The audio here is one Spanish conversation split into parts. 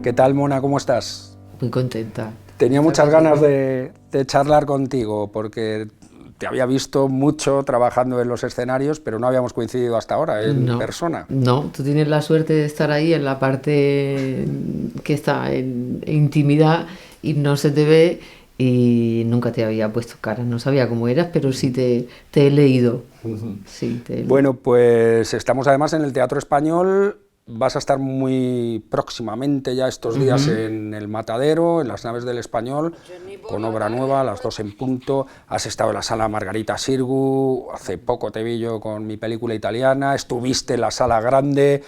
¿Qué tal, Mona? ¿Cómo estás? Muy contenta. Tenía muchas ganas de charlar contigo porque te había visto mucho trabajando en los escenarios, pero no habíamos coincidido hasta ahora en persona. No, tú tienes la suerte de estar ahí en la parte que está en intimidad y no se te ve, y nunca te había puesto cara, no sabía cómo eras, pero sí te he leído. Sí, Bueno, pues estamos además en el Teatro Español. Vas a estar muy próximamente ya estos días en el Matadero, en las Naves del Español, con obra nueva, a las 2 en punto. Has estado en la Sala Margarita Xirgu, hace poco te vi yo con mi película italiana, estuviste en la Sala Grande.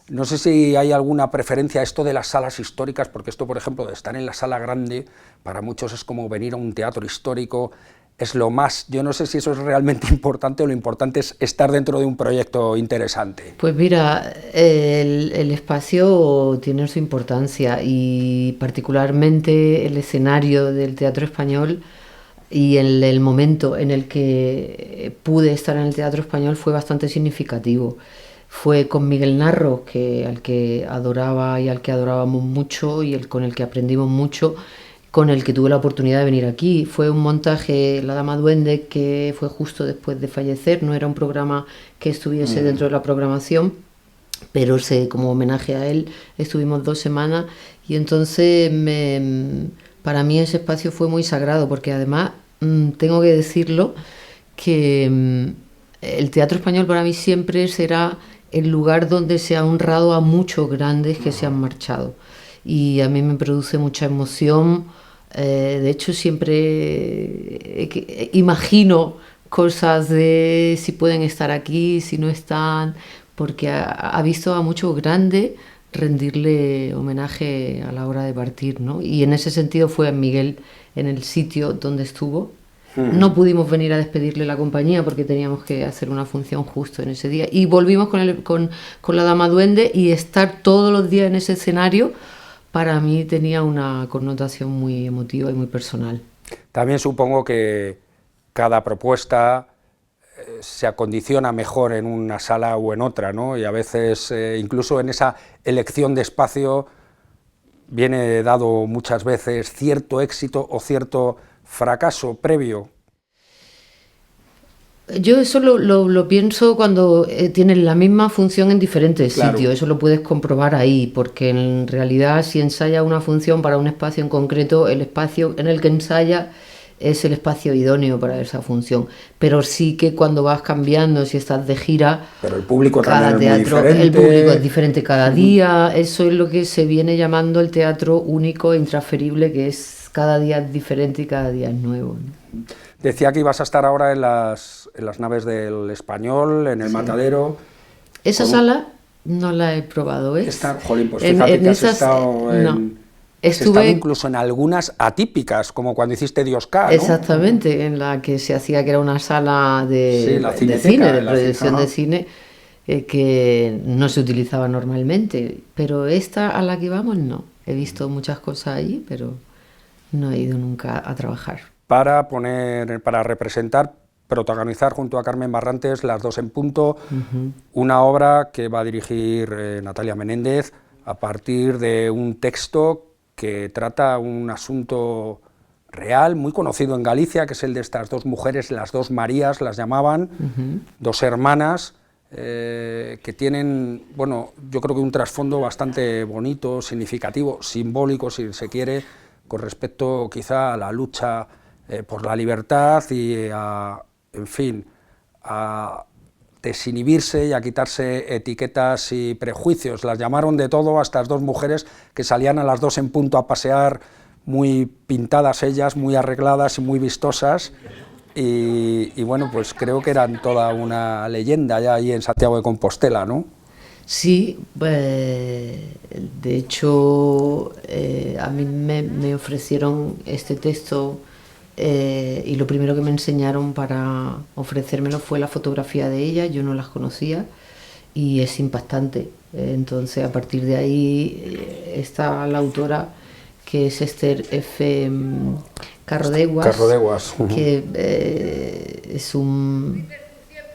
No sé si hay alguna preferencia a esto de las salas históricas, porque esto, por ejemplo, de estar en la Sala Grande, para muchos es como venir a un teatro histórico. Es lo más, yo no sé si eso es realmente importante o lo importante es estar dentro de un proyecto interesante. Pues mira, el espacio tiene su importancia y particularmente el escenario del Teatro Español y el momento en el que pude estar en el Teatro Español fue bastante significativo. Fue con Miguel Narro, al que adoraba y al que adorábamos mucho y con el que aprendimos mucho, con el que tuve la oportunidad de venir aquí. Fue un montaje, La Dama Duende, que fue justo después de fallecer, no era un programa que estuviese dentro de la programación, pero como homenaje a él estuvimos 2 semanas y entonces para mí ese espacio fue muy sagrado, porque además tengo que decirlo que el Teatro Español para mí siempre será el lugar donde se ha honrado a muchos grandes que se han marchado, y a mí me produce mucha emoción. De hecho, siempre imagino cosas de si pueden estar aquí, si no están, porque ha visto a muchos grandes rendirle homenaje a la hora de partir, ¿no? Y en ese sentido fue a Miguel en el sitio donde estuvo. No pudimos venir a despedirle la compañía porque teníamos que hacer una función justo en ese día. Y volvimos con La Dama Duende, y estar todos los días en ese escenario para mí tenía una connotación muy emotiva y muy personal. También supongo que cada propuesta se acondiciona mejor en una sala o en otra, ¿no? Y a veces, incluso en esa elección de espacio, viene dado muchas veces cierto éxito o cierto fracaso previo. Yo eso lo pienso cuando tienen la misma función en diferentes sitios, eso lo puedes comprobar ahí, porque en realidad si ensaya una función para un espacio en concreto, el espacio en el que ensaya es el espacio idóneo para esa función, pero sí que cuando vas cambiando, si estás de gira, pero el público cada también teatro, es muy diferente. el público es diferente cada día, eso es lo que se viene llamando el teatro único e intransferible, que es cada día es diferente y cada día es nuevo, ¿no? Decía que ibas a estar ahora en las Naves del Español, en el Matadero. Esa sala no la he probado, ¿eh? Jolín, pues fíjate que has estado Estuve incluso en algunas atípicas, como cuando hiciste Dios K, ¿no? Exactamente, en la que se hacía que era una sala de cine, de proyección de cine, que no se utilizaba normalmente. Pero esta a la que vamos no. He visto muchas cosas allí, pero no he ido nunca a trabajar. Para representar, protagonizar junto a Carmen Barrantes Las 2 en punto, una obra que va a dirigir Natalia Menéndez a partir de un texto que trata un asunto real, muy conocido en Galicia, que es el de estas 2 mujeres, las 2 Marías las llamaban, 2 hermanas, que tienen, bueno, yo creo que un trasfondo bastante bonito, significativo, simbólico, si se quiere, con respecto quizá a la lucha por la libertad y a desinhibirse y a quitarse etiquetas y prejuicios. Las llamaron de todo a estas 2 mujeres que salían a las 2 en punto a pasear, muy pintadas ellas, muy arregladas y muy vistosas, y bueno, pues creo que eran toda una leyenda ya ahí en Santiago de Compostela, ¿no? Sí, de hecho a mí me ofrecieron este texto y lo primero que me enseñaron para ofrecérmelo fue la fotografía de ella. Yo no las conocía y es impactante. Entonces a partir de ahí está la autora, que es Esther F. Carrodeguas, Carrodeguas. que es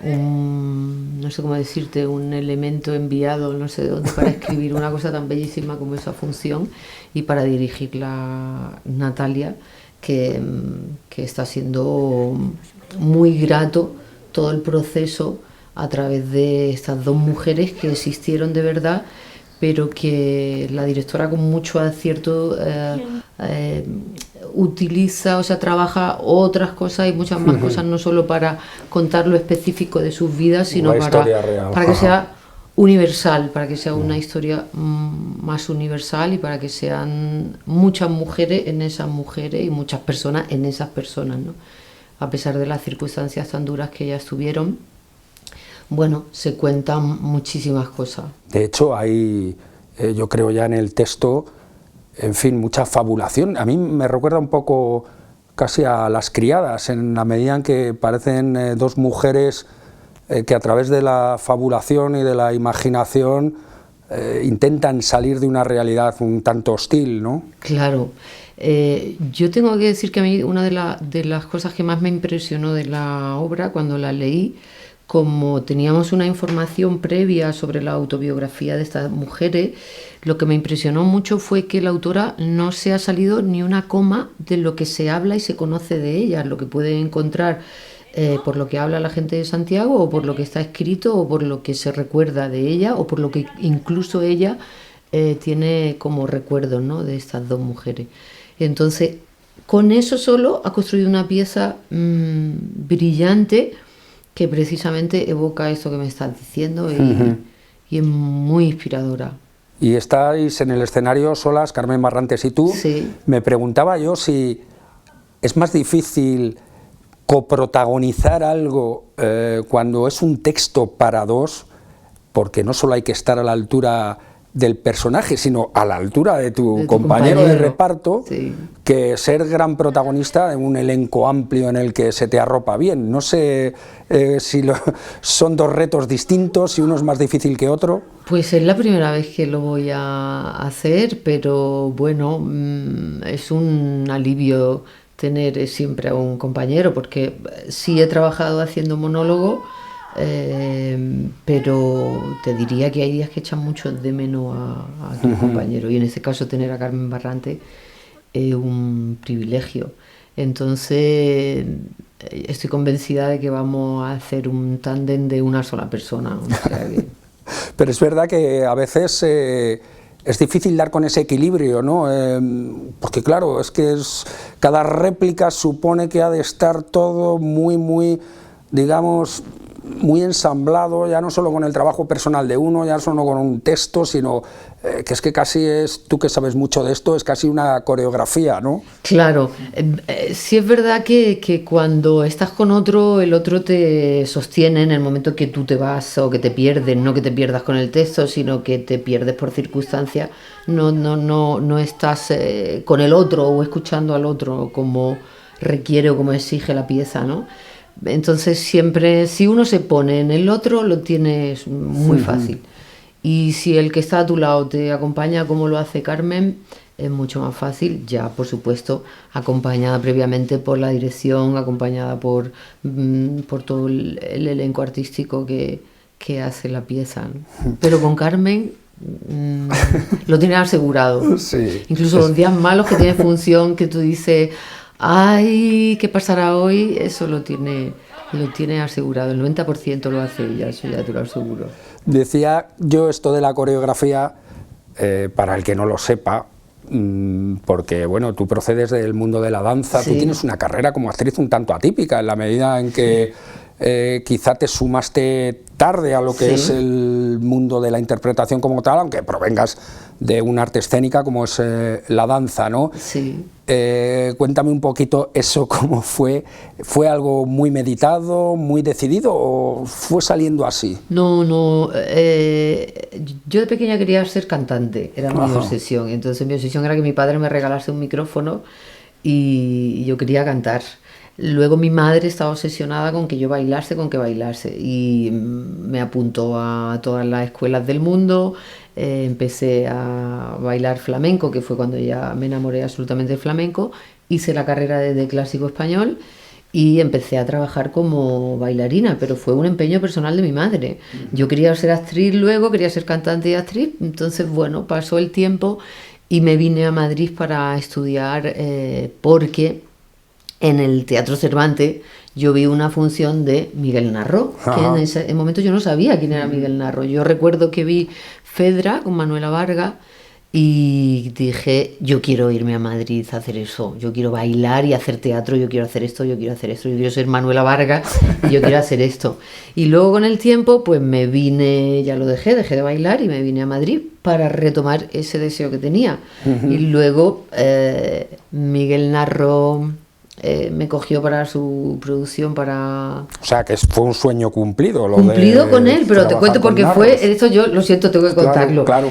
no sé cómo decirte, un elemento enviado no sé de dónde para escribir una cosa tan bellísima como esa función y para dirigirla Natalia, que está siendo muy grato todo el proceso a través de estas dos mujeres que existieron de verdad, pero que la directora con mucho acierto utiliza, o sea, trabaja otras cosas y muchas más cosas, no solo para contar lo específico de sus vidas, sino para que sea universal, para que sea una historia más universal y para que sean muchas mujeres en esas mujeres y muchas personas en esas personas, ¿no? A pesar de las circunstancias tan duras que ellas tuvieron, bueno, se cuentan muchísimas cosas. De hecho, hay, yo creo ya en el texto, en fin, mucha fabulación. A mí me recuerda un poco casi a Las criadas, en la medida en que parecen dos mujeres que a través de la fabulación y de la imaginación intentan salir de una realidad un tanto hostil, ¿no? Claro. Yo tengo que decir que a mí una de las cosas que más me impresionó de la obra cuando la leí, como teníamos una información previa sobre la autobiografía de estas mujeres, lo que me impresionó mucho fue que la autora no se ha salido ni una coma de lo que se habla y se conoce de ellas, lo que puede encontrar por lo que habla la gente de Santiago, o por lo que está escrito, o por lo que se recuerda de ella, o por lo que incluso ella tiene como recuerdo, ¿no?, de estas dos mujeres. Entonces, con eso solo ha construido una pieza brillante, que precisamente evoca esto que me estás diciendo y es muy inspiradora. Y estáis en el escenario solas, Carmen Barrantes y tú. Sí. Me preguntaba yo si es más difícil coprotagonizar algo cuando es un texto para dos, porque no solo hay que estar a la altura del personaje, sino a la altura de tu compañero de reparto, sí, que ser gran protagonista de un elenco amplio en el que se te arropa bien. No sé si son dos retos distintos, si uno es más difícil que otro. Pues es la primera vez que lo voy a hacer, pero bueno, es un alivio tener siempre a un compañero, porque sí he trabajado haciendo monólogo, pero te diría que hay días que echan mucho de menos a tu compañero, y en este caso tener a Carmen Barrante es un privilegio. Entonces estoy convencida de que vamos a hacer un tándem de una sola persona. O sea que... Pero es verdad que a veces es difícil dar con ese equilibrio, ¿no? Porque claro, es que cada réplica supone que ha de estar todo muy, digamos, muy ensamblado, ya no solo con el trabajo personal de uno, ya no solo con un texto, sino que es que casi es, tú que sabes mucho de esto, es casi una coreografía, ¿no? Claro, sí es verdad que cuando estás con otro, el otro te sostiene en el momento que tú te vas o que te pierdes, no que te pierdas con el texto, sino que te pierdes por circunstancias, no estás con el otro o escuchando al otro como requiere o como exige la pieza, ¿no? Entonces siempre, si uno se pone en el otro, lo tienes muy fácil. Y si el que está a tu lado te acompaña como lo hace Carmen, es mucho más fácil, ya por supuesto acompañada previamente por la dirección, acompañada por todo el elenco artístico que hace la pieza, ¿no? Pero con Carmen lo tienes asegurado. Sí. Incluso los días malos que tiene función, que tú dices... ¡Ay! ¿Qué pasará hoy? Eso lo tiene asegurado. El 90% lo hace ella, eso ya te lo aseguro. Decía yo esto de la coreografía, para el que no lo sepa, porque bueno, tú procedes del mundo de la danza, sí. Tú tienes una carrera como actriz un tanto atípica, en la medida en que quizá te sumaste tarde a lo que es el mundo de la interpretación como tal, aunque provengas de un arte escénica como es la danza, ¿no? Sí. Cuéntame un poquito eso, cómo fue. ¿Fue algo muy meditado, muy decidido o fue saliendo así? No, yo de pequeña quería ser cantante, era mi obsesión. Entonces mi obsesión era que mi padre me regalase un micrófono y yo quería cantar. Luego mi madre estaba obsesionada con que yo bailase, y me apuntó a todas las escuelas del mundo. Empecé a bailar flamenco, que fue cuando ya me enamoré absolutamente del flamenco. Hice la carrera de clásico español y empecé a trabajar como bailarina, pero fue un empeño personal de mi madre. Yo quería ser actriz luego, quería ser cantante y actriz, entonces bueno, pasó el tiempo y me vine a Madrid para estudiar porque en el Teatro Cervantes yo vi una función de Miguel Narro, que en ese momento yo no sabía quién era Miguel Narro. Yo recuerdo que vi Fedra con Manuela Vargas y dije, yo quiero irme a Madrid a hacer eso, yo quiero bailar y hacer teatro, yo quiero hacer esto, yo quiero hacer esto, yo quiero ser Manuela Vargas y yo quiero hacer esto. Y luego con el tiempo pues me vine, ya lo dejé de bailar y me vine a Madrid para retomar ese deseo que tenía. Y luego Miguel Narro me cogió para su producción para... O sea, que fue un sueño cumplido. Cumplido con él, pero te cuento porque fue... Esto yo, lo siento, tengo que contarlo. Claro.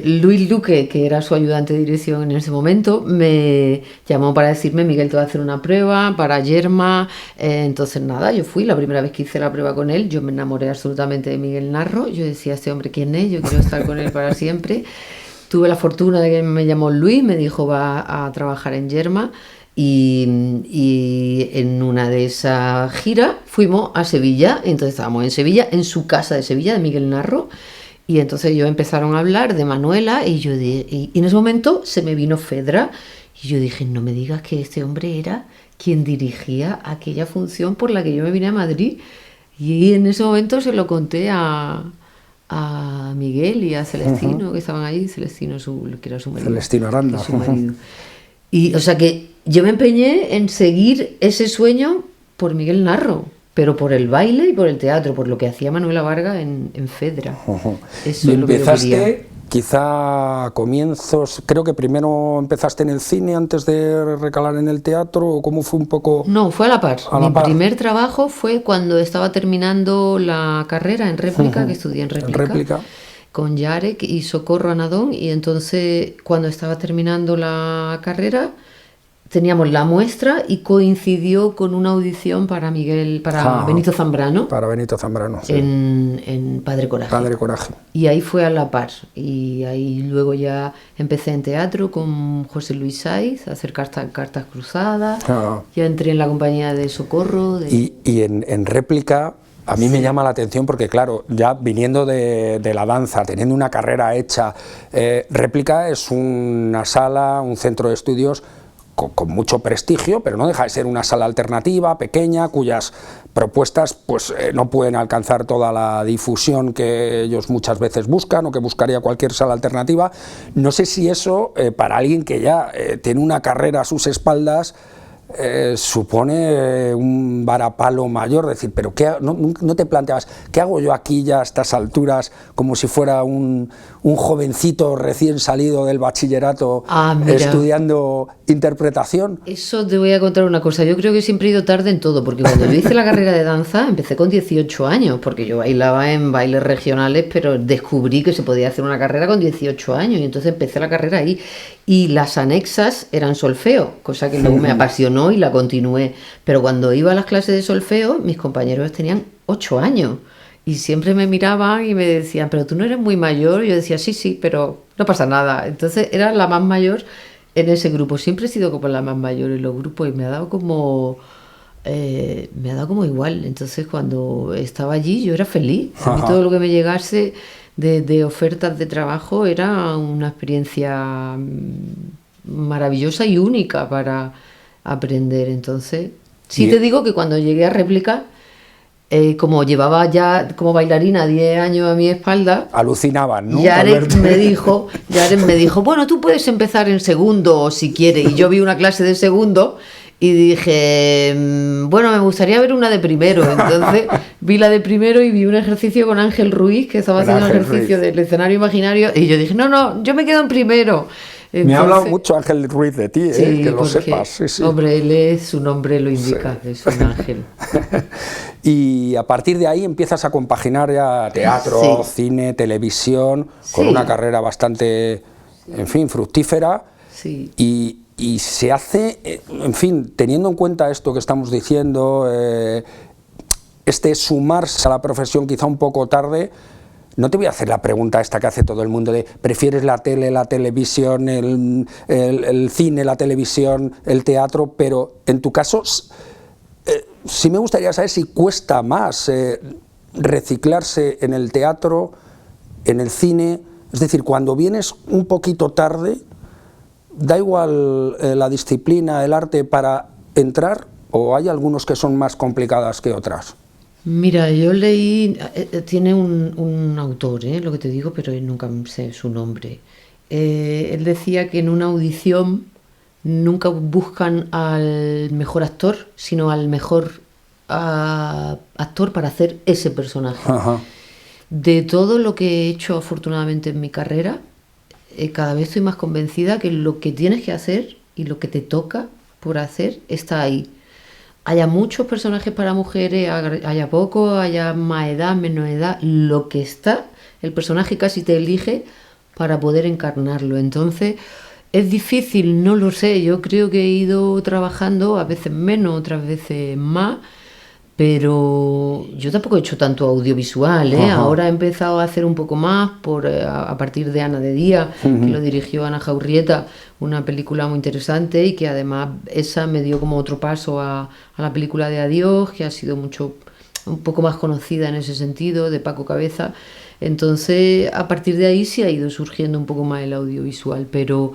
Luis Luque, que era su ayudante de dirección en ese momento, me llamó para decirme, Miguel, te va a hacer una prueba para Yerma. Entonces, nada, yo fui. La primera vez que hice la prueba con él, yo me enamoré absolutamente de Miguel Narro. Yo decía, este hombre, ¿quién es? Yo quiero estar con él para siempre. Tuve la fortuna de que me llamó Luis, me dijo, va a trabajar en Yerma. Y en una de esas giras fuimos a Sevilla, entonces estábamos en Sevilla, en su casa de Sevilla, de Miguel Narro, y entonces ellos empezaron a hablar de Manuela y en ese momento se me vino Fedra y yo dije, no me digas que este hombre era quien dirigía aquella función por la que yo me vine a Madrid. Y en ese momento se lo conté a Miguel y a Celestino, que estaban ahí, Celestino, que era su marido. Celestino Aranda. Su marido. Y, o sea que yo me empeñé en seguir ese sueño por Miguel Narro, pero por el baile y por el teatro, por lo que hacía Manuela Vargas en Fedra. Eso y es lo que yo quería. empezaste, quizá a comienzos, creo que primero empezaste en el cine antes de recalar en el teatro, ¿o cómo fue un poco? No, fue a la par. Mi primer trabajo fue cuando estaba terminando la carrera en réplica, que estudié en réplica. Con Yarek y Socorro Anadón, y entonces cuando estaba terminando la carrera teníamos la muestra y coincidió con una audición para Benito Zambrano. Para Benito Zambrano, sí. En Padre Coraje. Padre Coraje. Y ahí fue a la par. Y ahí luego ya empecé en teatro con José Luis Saiz, a hacer cartas cruzadas. Ya entré en la compañía de Socorro. Y en réplica... A mí me llama la atención porque, claro, ya viniendo de la danza, teniendo una carrera hecha, réplica es una sala, un centro de estudios con mucho prestigio, pero no deja de ser una sala alternativa, pequeña, cuyas propuestas pues, no pueden alcanzar toda la difusión que ellos muchas veces buscan o que buscaría cualquier sala alternativa. No sé si eso, para alguien que ya tiene una carrera a sus espaldas, supone un varapalo mayor, decir, pero no te planteabas, ¿qué hago yo aquí ya a estas alturas como si fuera un jovencito recién salido del bachillerato estudiando interpretación? Eso te voy a contar una cosa, yo creo que siempre he ido tarde en todo, porque cuando yo hice la carrera de danza empecé con 18 años, porque yo bailaba en bailes regionales, pero descubrí que se podía hacer una carrera con 18 años y entonces empecé la carrera ahí, y las anexas eran solfeo, cosa que luego me apasionó y la continué, pero cuando iba a las clases de solfeo mis compañeros tenían 8 años y siempre me miraban y me decían, pero tú no eres muy mayor, y yo decía, sí, pero no pasa nada. Entonces era la más mayor en ese grupo, siempre he sido como la más mayor en los grupos y me ha dado como igual. Entonces cuando estaba allí yo era feliz. A mí todo lo que me llegase de ofertas de trabajo era una experiencia maravillosa y única para aprender. Entonces sí te digo que cuando llegué a réplica, como llevaba ya como bailarina 10 años a mi espalda, alucinaban, ¿no? Yarek me dijo, bueno, tú puedes empezar en segundo si quieres, y yo vi una clase de segundo y dije, bueno, me gustaría ver una de primero. Entonces vi la de primero y vi un ejercicio con Ángel Ruiz, que estaba haciendo un ejercicio del escenario imaginario, y yo dije, no, yo me quedo en primero. Entonces, me ha hablado mucho Ángel Ruiz de ti, sí, que lo sepas. Sí. Hombre, su nombre lo indica, sí. Es un ángel. Y a partir de ahí empiezas a compaginar ya teatro, cine, televisión, con una carrera bastante, en fin, fructífera. Sí. Y se hace, en fin, teniendo en cuenta esto que estamos diciendo, sumarse a la profesión quizá un poco tarde. No te voy a hacer la pregunta esta que hace todo el mundo de ¿prefieres la tele, la televisión, el cine, la televisión, el teatro? Pero en tu caso, sí me gustaría saber si cuesta más reciclarse en el teatro, en el cine, es decir, cuando vienes un poquito tarde, ¿da igual la disciplina, el arte para entrar, o hay algunos que son más complicadas que otras? Mira, yo leí, tiene un autor, lo que te digo, pero nunca sé su nombre. Él decía que en una audición nunca buscan al mejor actor, sino al mejor actor para hacer ese personaje. Ajá. De todo lo que he hecho afortunadamente en mi carrera, cada vez estoy más convencida que lo que tienes que hacer y lo que te toca por hacer está ahí. Haya muchos personajes para mujeres, haya poco, haya más edad, menos edad, lo que está, el personaje casi te elige para poder encarnarlo. Entonces, es difícil, no lo sé, yo creo que he ido trabajando, a veces menos, otras veces más, pero yo tampoco he hecho tanto audiovisual, ¿eh? Ahora he empezado a hacer un poco más a partir de Ana de Día, que lo dirigió Ana Jaurrieta, una película muy interesante y que además esa me dio como otro paso a la película de Adiós, que ha sido un poco más conocida en ese sentido, de Paco Cabeza. Entonces, a partir de ahí sí ha ido surgiendo un poco más el audiovisual, pero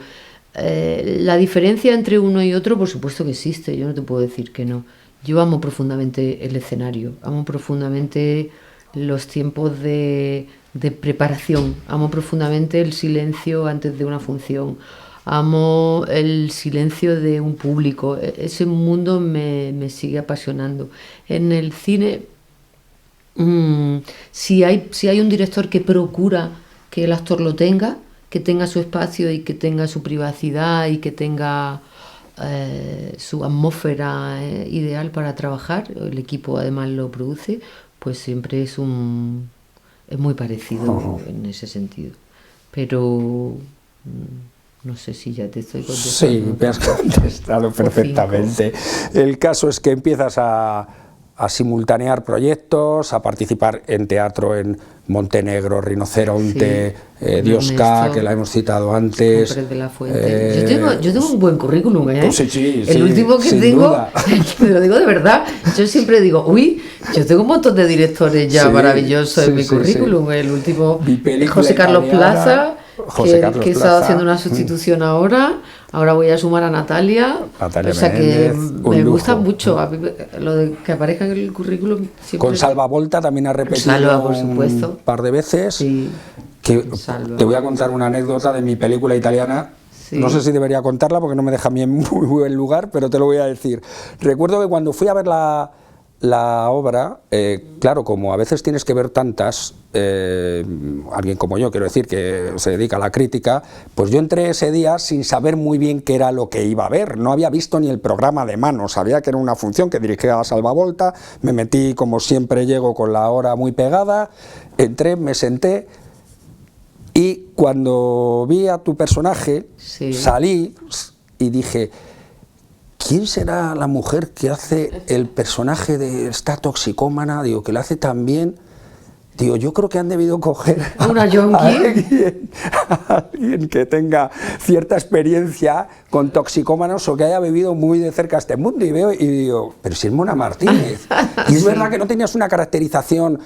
la diferencia entre uno y otro, por supuesto que existe, yo no te puedo decir que no. Yo amo profundamente el escenario, amo profundamente los tiempos de preparación, amo profundamente el silencio antes de una función, amo el silencio de un público, ese mundo me sigue apasionando. En el cine, si hay un director que procura que el actor lo tenga, que tenga su espacio y que tenga su privacidad y que tenga su atmósfera ideal para trabajar, el equipo además lo produce, pues siempre es muy parecido en ese sentido. Pero no sé si ya te estoy contestando. Sí, me has contestado perfectamente. El caso es que empiezas a simultanear proyectos, a participar en teatro en Montenegro, Rinoceronte, sí, Diosca, que la hemos citado antes. De la Fuente. Yo tengo un buen currículum, ¿eh? Pues sí, el último que tengo, te lo digo de verdad, yo siempre digo, yo tengo un montón de directores ya maravillosos en mi currículum. El último, José Carlos Plaza, que he estado haciendo una sustitución ahora voy a sumar a Natalia, o sea Menéndez, que me gusta mucho a mí, lo de que aparezca en el currículum siempre. Con Salva Volta también ha repetido Salva, por supuesto, un par de veces. Sí, que te voy a contar una anécdota de mi película italiana. Sí. No sé si debería contarla porque no me deja a mí en muy buen lugar, pero te lo voy a decir. Recuerdo que cuando fui a ver la obra, claro, como a veces tienes que ver tantas, alguien como yo, quiero decir, que se dedica a la crítica, pues yo entré ese día sin saber muy bien qué era lo que iba a ver, no había visto ni el programa de mano, sabía que era una función que dirigía a Salva Volta, me metí como siempre llego con la hora muy pegada, entré, me senté y cuando vi a tu personaje, salí y dije, ¿quién será la mujer que hace el personaje de esta toxicómana? Digo, que lo hace tan bien. Digo, yo creo que han debido coger ¿Una yonki? a alguien que tenga cierta experiencia con toxicómanos o que haya vivido muy de cerca este mundo. Y veo y digo, pero si es Mona Martínez. Y es verdad que no tenías una caracterización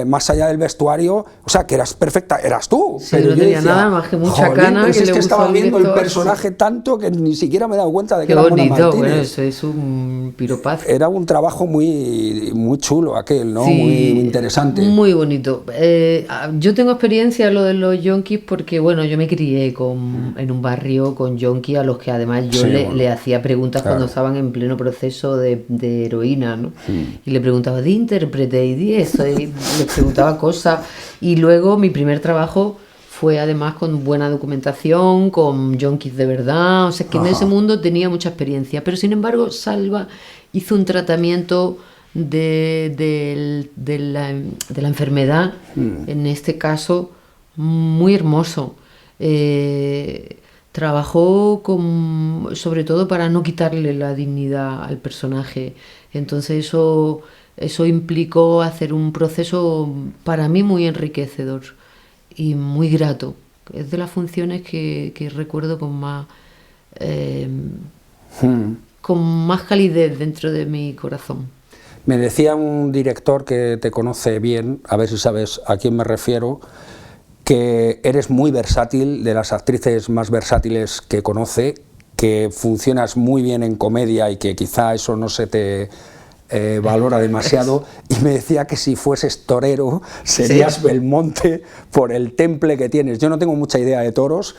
más allá del vestuario, o sea, que eras perfecta, eras tú. Sí, pero no tenía nada más que mucha cana. Pues es que estaba viendo el personaje tanto que ni siquiera me he dado cuenta de que era Mona Martínez. Bueno, eso es un piropazo. Era un trabajo muy chulo aquel, ¿no? Sí, muy interesante. Muy bonito. Yo tengo experiencia en lo de los yonkis porque, bueno, yo me crié en un barrio con yonkis a los que además yo le hacía preguntas cuando estaban en pleno proceso de heroína, ¿no? Y le preguntaba de intérprete y de eso, y les preguntaba cosas. Y luego mi primer trabajo fue además con buena documentación, con yonkis de verdad, o sea que en ese mundo tenía mucha experiencia. Pero sin embargo, Salva hizo un tratamiento de la enfermedad, en este caso, muy hermoso. Trabajó sobre todo para no quitarle la dignidad al personaje. Entonces eso implicó hacer un proceso para mí muy enriquecedor y muy grato. Es de las funciones que recuerdo con con más calidez dentro de mi corazón. Me decía un director que te conoce bien, a ver si sabes a quién me refiero, que eres muy versátil, de las actrices más versátiles que conoce, que funcionas muy bien en comedia y que quizá eso no se te valora demasiado, y me decía que si fueses torero serías Belmonte por el temple que tienes. Yo no tengo mucha idea de toros,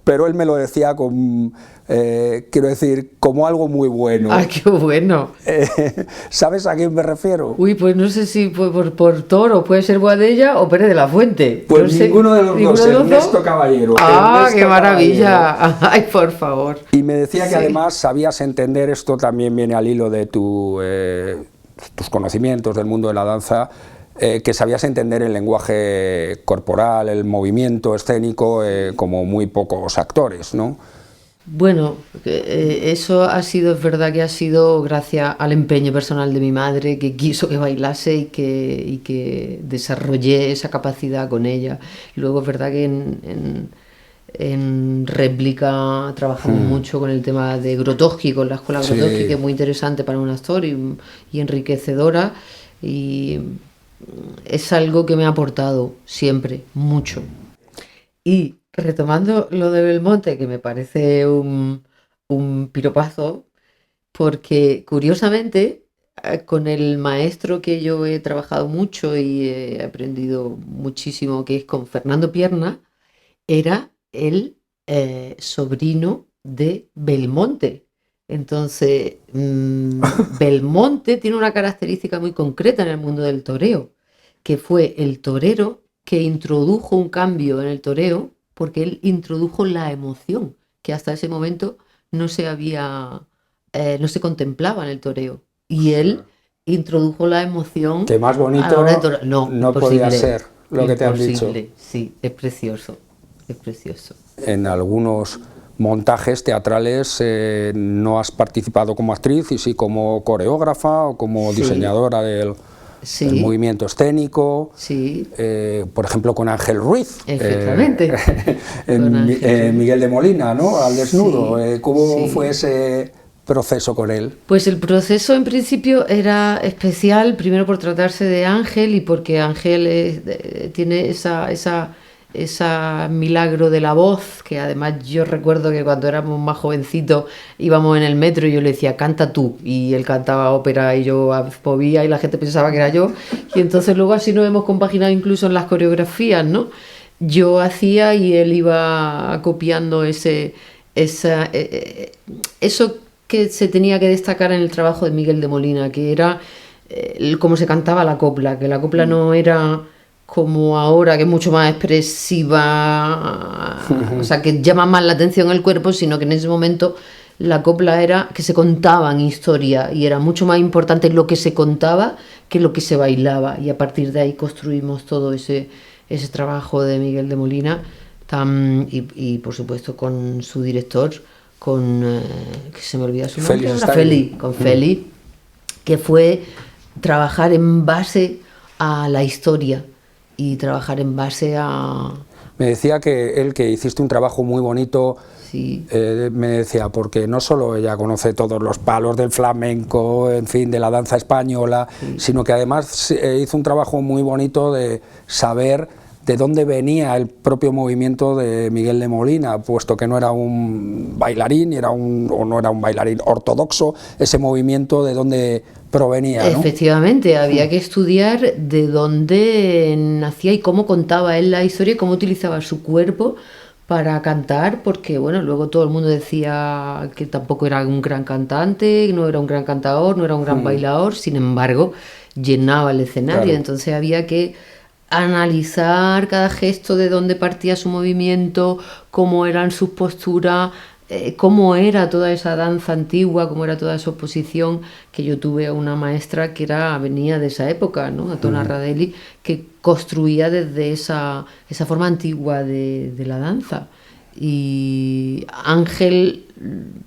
pero él me lo decía con, quiero decir, como algo muy bueno. ¡Ah, qué bueno! ¿Sabes a quién me refiero? Uy, pues no sé si por toro puede ser Boadella o Pérez de la Fuente. Pues no sé, ninguno de los dos, Ernesto Caballero. ¡Ah, Ernesto qué maravilla! Caballero. ¡Ay, por favor! Y me decía que además sabías entender, esto también viene al hilo de tus conocimientos del mundo de la danza, que sabías entender el lenguaje corporal, el movimiento escénico, como muy pocos actores, ¿no? Bueno, eso es verdad que ha sido gracias al empeño personal de mi madre, que quiso que bailase y que desarrollé esa capacidad con ella. Luego es verdad que en réplica trabajamos mucho con el tema de Grotowski, con la escuela Grotowski, que es muy interesante para un actor y enriquecedora, y es algo que me ha aportado siempre mucho. Y retomando lo de Belmonte, que me parece un piropazo, porque curiosamente con el maestro que yo he trabajado mucho y he aprendido muchísimo, que es con Fernando Pierna, era el sobrino de Belmonte. Entonces, Belmonte tiene una característica muy concreta en el mundo del toreo, que fue el torero que introdujo un cambio en el toreo, porque él introdujo la emoción, que hasta ese momento no se contemplaba en el toreo. Y él introdujo la emoción. Que más bonito no podía ser lo que te han dicho. Sí, es precioso, es precioso. En algunos montajes teatrales no has participado como actriz, y sí como coreógrafa o como diseñadora del movimiento escénico, por ejemplo con Ángel Ruiz, efectivamente, en Miguel de Molina, ¿no? Al desnudo. ¿Cómo fue ese proceso con él? Pues el proceso en principio era especial, primero por tratarse de Ángel y porque Ángel tiene ese milagro de la voz, que además yo recuerdo que cuando éramos más jovencitos íbamos en el metro y yo le decía, canta tú, y él cantaba ópera y yo movía y la gente pensaba que era yo, y entonces luego así nos hemos compaginado incluso en las coreografías, ¿no? Yo hacía y él iba copiando eso que se tenía que destacar en el trabajo de Miguel de Molina, que era cómo se cantaba la copla, que la copla no era como ahora, que es mucho más expresiva, o sea, que llama más la atención el cuerpo, sino que en ese momento la copla era que se contaban historias y era mucho más importante lo que se contaba que lo que se bailaba, y a partir de ahí construimos todo ese trabajo de Miguel de Molina, y por supuesto con su director, que se me olvida su nombre, Feli, que fue trabajar en base a la historia y trabajar en base a... Me decía que hiciste un trabajo muy bonito, me decía, porque no solo ella conoce todos los palos del flamenco, en fin, de la danza española, sino que además hizo un trabajo muy bonito de saber de dónde venía el propio movimiento de Miguel de Molina, puesto que no era un bailarín, no era un bailarín ortodoxo, ese movimiento de dónde provenía, ¿no? Efectivamente, había que estudiar de dónde nacía y cómo contaba él la historia y cómo utilizaba su cuerpo para cantar, porque bueno, luego todo el mundo decía que tampoco era un gran cantante, no era un gran cantador, no era un gran bailador, sin embargo, llenaba el escenario, entonces había que analizar cada gesto, de dónde partía su movimiento, cómo eran sus posturas, cómo era toda esa danza antigua, cómo era toda esa oposición, que yo tuve a una maestra que venía de esa época, ¿no? A Tona Radelli, que construía desde esa forma antigua de la danza, y Ángel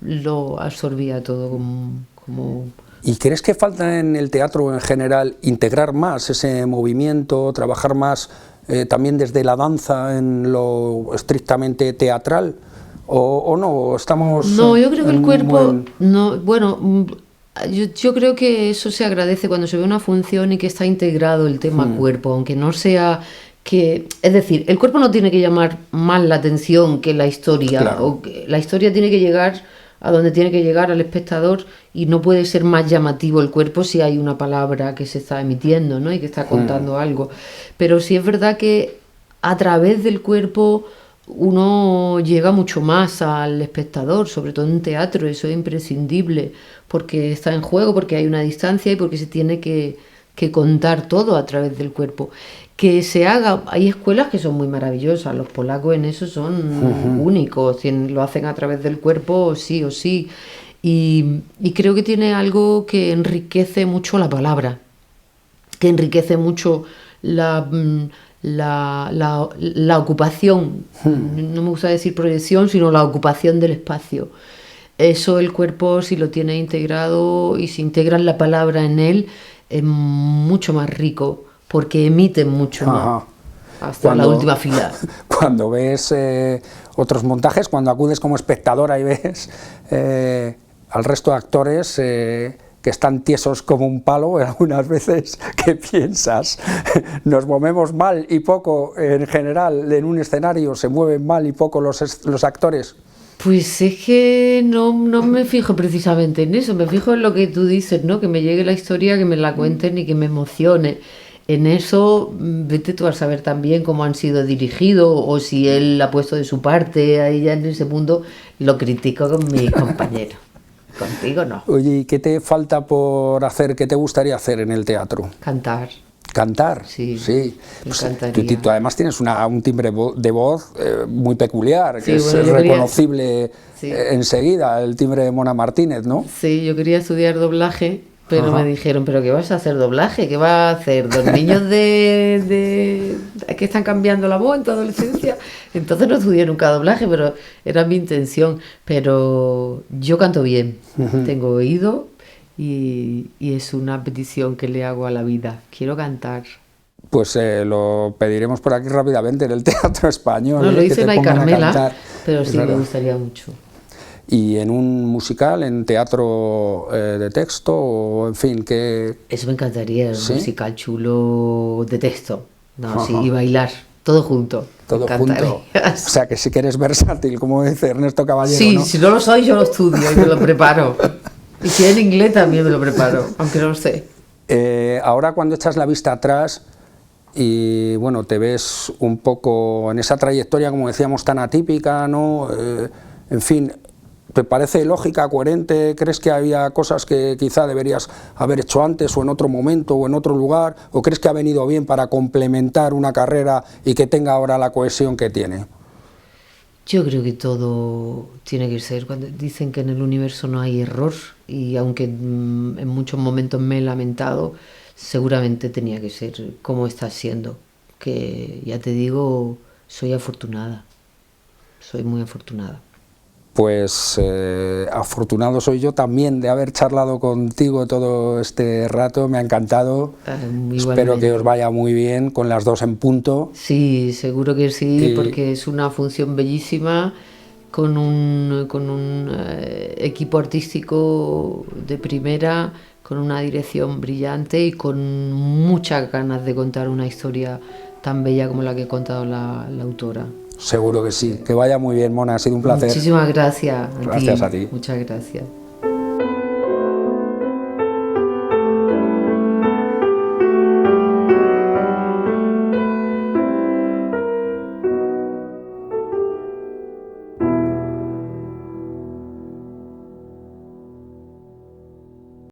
lo absorbía todo como... ¿Y crees que falta en el teatro en general integrar más ese movimiento, trabajar más también desde la danza en lo estrictamente teatral? o no, estamos... No, yo creo que el cuerpo, no, bueno, yo creo que eso se agradece cuando se ve una función y que está integrado el tema cuerpo, aunque no sea que, es decir, el cuerpo no tiene que llamar más la atención que la historia, Claro. o que la historia tiene que llegar a donde tiene que llegar al espectador y no puede ser más llamativo el cuerpo si hay una palabra que se está emitiendo, ¿no? Y que está contando algo. Pero sí es verdad que a través del cuerpo uno llega mucho más al espectador, sobre todo en teatro, eso es imprescindible, porque está en juego, porque hay una distancia y porque se tiene que contar todo a través del cuerpo. Que se haga, hay escuelas que son muy maravillosas, los polacos en eso son únicos, lo hacen a través del cuerpo sí o sí, y creo que tiene algo que enriquece mucho la palabra, que enriquece mucho la ocupación, no me gusta decir proyección, sino la ocupación del espacio. Eso el cuerpo, si lo tiene integrado y si integran la palabra en él, es mucho más rico, porque emiten mucho más, hasta la última fila. Cuando ves otros montajes, cuando acudes como espectadora y ves al resto de actores que están tiesos como un palo, algunas veces, ¿qué piensas? Nos movemos mal y poco, en general, en un escenario se mueven mal y poco los actores. Pues es que no me fijo precisamente en eso, me fijo en lo que tú dices, ¿no? Que me llegue la historia, que me la cuenten y que me emocione. En eso, vete tú a saber también cómo han sido dirigidos o si él ha puesto de su parte ahí ya en ese mundo, lo critico con mis compañeros. Contigo no. Oye, ¿y qué te falta por hacer, qué te gustaría hacer en el teatro? Cantar. ¿Cantar? Sí, Pues, encantaría. tú además tienes un timbre de voz muy peculiar, que Sí, es bueno, reconocible Sí. Enseguida, el timbre de Mona Martínez, ¿no? Sí, yo quería estudiar doblaje, pero me dijeron, ¿pero qué vas a hacer doblaje? ¿Qué vas a hacer? ¿Dos niños de que están cambiando la voz en tu adolescencia? Entonces no estudié nunca doblaje, pero era mi intención. Pero yo canto bien, tengo oído y es una petición que le hago a la vida. Quiero cantar. Pues lo pediremos por aquí rápidamente en el Teatro Español. No, lo que hice te en Ay pongan a Carmela, cantar. pero Es sí me verdad. gustaría mucho. Y en un musical, en teatro de texto, o en fin, que... Eso me encantaría, ¿Sí? un musical chulo de texto. No, Ajá. sí, y bailar, todo junto. Todo Me junto. encantaría. O sea, que si que eres versátil, como dice Ernesto Caballero, Sí, ¿no? si no lo soy, yo lo estudio y me lo preparo. Y si es en inglés también me lo preparo, aunque no lo sé. Ahora cuando echas la vista atrás y bueno, te ves un poco en esa trayectoria, como decíamos, tan atípica, ¿no? En fin, ¿te parece lógica, coherente? ¿Crees que había cosas que quizá deberías haber hecho antes o en otro momento o en otro lugar? ¿O crees que ha venido bien para complementar una carrera y que tenga ahora la cohesión que tiene? Yo creo que todo tiene que ser, cuando dicen que en el universo no hay error, y aunque en muchos momentos me he lamentado, seguramente tenía que ser como está siendo, que ya te digo, soy afortunada, soy muy afortunada. Pues afortunado soy yo también de haber charlado contigo todo este rato, me ha encantado. Espero que os vaya muy bien con las dos en punto. Sí, seguro que sí, porque es una función bellísima, con un equipo artístico de primera, con una dirección brillante y con muchas ganas de contar una historia tan bella como la que ha contado la autora. Seguro que sí. Que vaya muy bien, Mona, ha sido un placer. Muchísimas gracias. Gracias a ti. Muchas gracias.